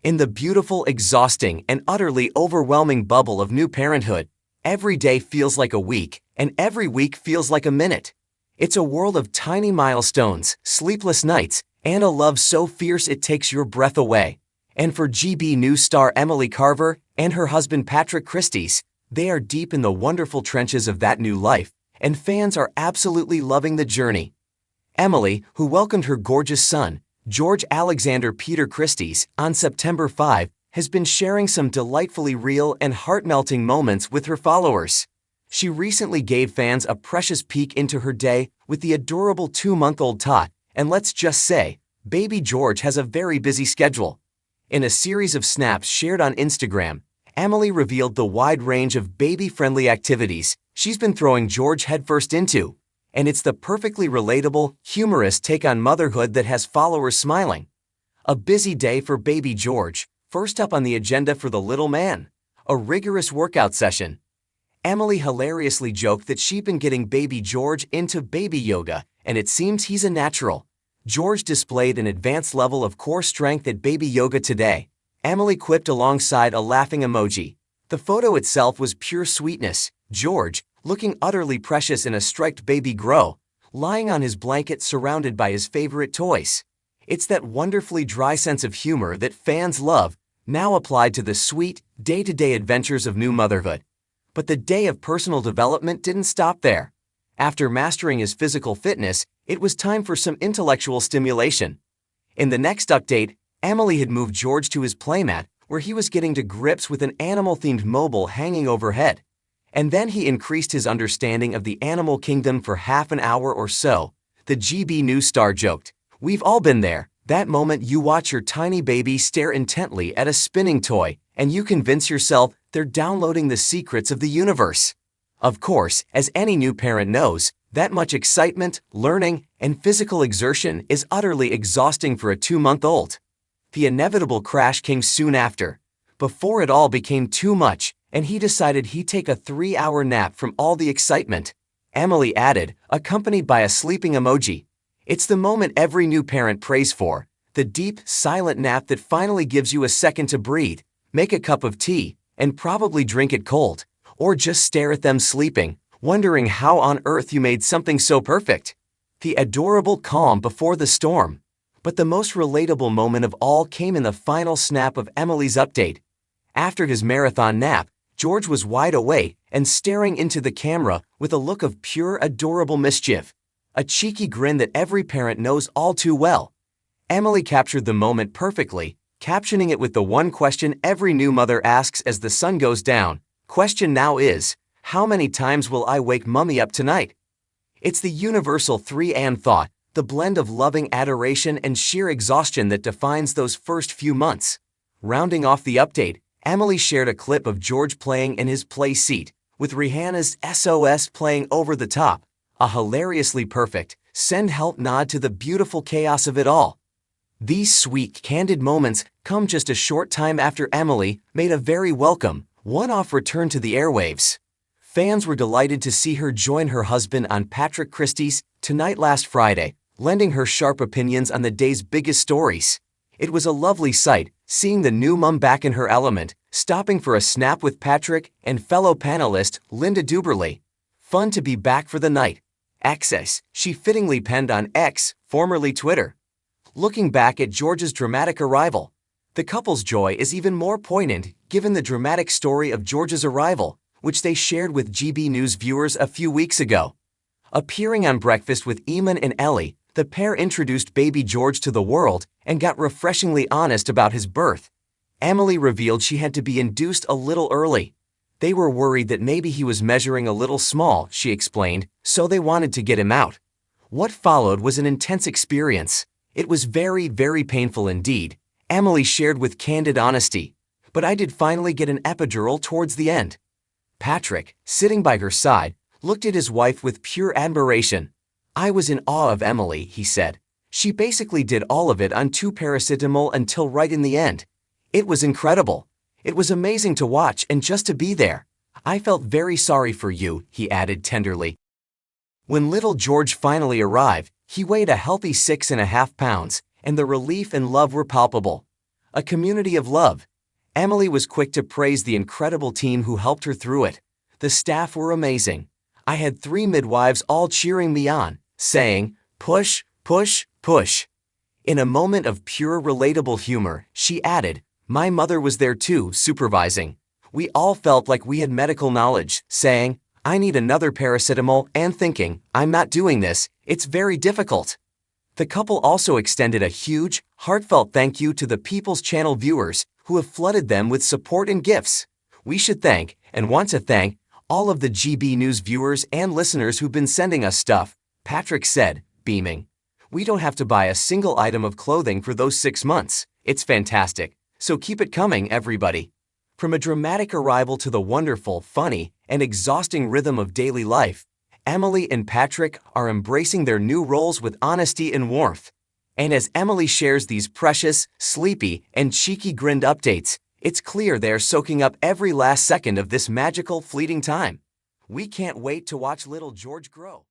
In the beautiful, exhausting, and utterly overwhelming bubble of new parenthood, every day feels like a week, and every week feels like a minute. It's a world of tiny milestones, sleepless nights, and a love so fierce it takes your breath away. And for GB News star Emily Carver and her husband Patrick Christie's, they are deep in the wonderful trenches of that new life, and fans are absolutely loving the journey. Emily, who welcomed her gorgeous son, George Alexander Peter Christie's, on September 5, has been sharing some delightfully real and heart-melting moments with her followers. She recently gave fans a precious peek into her day with the adorable 2-month-old tot, and let's just say, baby George has a very busy schedule. In a series of snaps shared on Instagram, Emily revealed the wide range of baby-friendly activities she's been throwing George headfirst into, and it's the perfectly relatable, humorous take on motherhood that has followers smiling. A busy day for baby George. First up on the agenda for the little man, a rigorous workout session. Emily hilariously joked that she'd been getting baby George into baby yoga, and it seems he's a natural. George displayed an advanced level of core strength at baby yoga today, Emily quipped alongside a laughing emoji. The photo itself was pure sweetness. George, looking utterly precious in a striped baby grow, lying on his blanket surrounded by his favorite toys. It's that wonderfully dry sense of humor that fans love, now applied to the sweet, day-to-day adventures of new motherhood. But the day of personal development didn't stop there. After mastering his physical fitness, it was time for some intellectual stimulation. In the next update, Emily had moved George to his playmat, where he was getting to grips with an animal-themed mobile hanging overhead. And then he increased his understanding of the animal kingdom for half an hour or so. The GB News star joked, "We've all been there, that moment you watch your tiny baby stare intently at a spinning toy, and you convince yourself they're downloading the secrets of the universe." Of course, as any new parent knows, that much excitement, learning, and physical exertion is utterly exhausting for a 2-month-old. The inevitable crash came soon after, before it all became too much, and he decided he'd take a 3-hour nap from all the excitement. Emily added, accompanied by a sleeping emoji. It's the moment every new parent prays for, the deep, silent nap that finally gives you a second to breathe, make a cup of tea, and probably drink it cold, or just stare at them sleeping, wondering how on earth you made something so perfect. The adorable calm before the storm. But the most relatable moment of all came in the final snap of Emily's update. After his marathon nap, George was wide awake and staring into the camera with a look of pure, adorable mischief. A cheeky grin that every parent knows all too well. Emily captured the moment perfectly, captioning it with the one question every new mother asks as the sun goes down. Question now is, how many times will I wake mommy up tonight? It's the universal 3 thought, the blend of loving adoration and sheer exhaustion that defines those first few months. Rounding off the update, Emily shared a clip of George playing in his play seat, with Rihanna's SOS playing over the top, a hilariously perfect, send help nod to the beautiful chaos of it all. These sweet, candid moments come just a short time after Emily made a very welcome, one-off return to the airwaves. Fans were delighted to see her join her husband on Patrick Christie's Tonight last Friday, lending her sharp opinions on the day's biggest stories. It was a lovely sight, seeing the new mum back in her element, stopping for a snap with Patrick and fellow panelist Linda Duberly. Fun to be back for the night. Access, she fittingly penned on X, formerly Twitter. Looking back at George's dramatic arrival, the couple's joy is even more poignant given the dramatic story of George's arrival, which they shared with GB News viewers a few weeks ago. Appearing on Breakfast with Eamon and Ellie, the pair introduced baby George to the world and got refreshingly honest about his birth. Emily revealed she had to be induced a little early. They were worried that maybe he was measuring a little small, she explained, so they wanted to get him out. What followed was an intense experience. It was very, very painful indeed, Emily shared with candid honesty. But I did finally get an epidural towards the end. Patrick, sitting by her side, looked at his wife with pure admiration. I was in awe of Emily, he said. She basically did all of it on 2 paracetamol until right in the end. It was incredible. It was amazing to watch and just to be there. I felt very sorry for you, he added tenderly. When little George finally arrived, he weighed a healthy 6.5 pounds, and the relief and love were palpable. a community of love. Emily was quick to praise the incredible team who helped her through it. The staff were amazing. I had 3 midwives all cheering me on, saying, "Push, push, push." In a moment of pure relatable humor, she added, "My mother was there too, supervising." We all felt like we had medical knowledge, saying, "I need another paracetamol," and thinking, "I'm not doing this, it's very difficult." The couple also extended a huge, heartfelt thank you to the People's Channel viewers who have flooded them with support and gifts. We should thank, and want to thank, all of the GB News viewers and listeners who've been sending us stuff, Patrick said, beaming. "We don't have to buy a single item of clothing for those 6 months. It's fantastic. So keep it coming, everybody." From a dramatic arrival to the wonderful, funny, and exhausting rhythm of daily life, Emily and Patrick are embracing their new roles with honesty and warmth. And as Emily shares these precious, sleepy, and cheeky grinned updates, it's clear they are soaking up every last second of this magical, fleeting time. We can't wait to watch little George grow.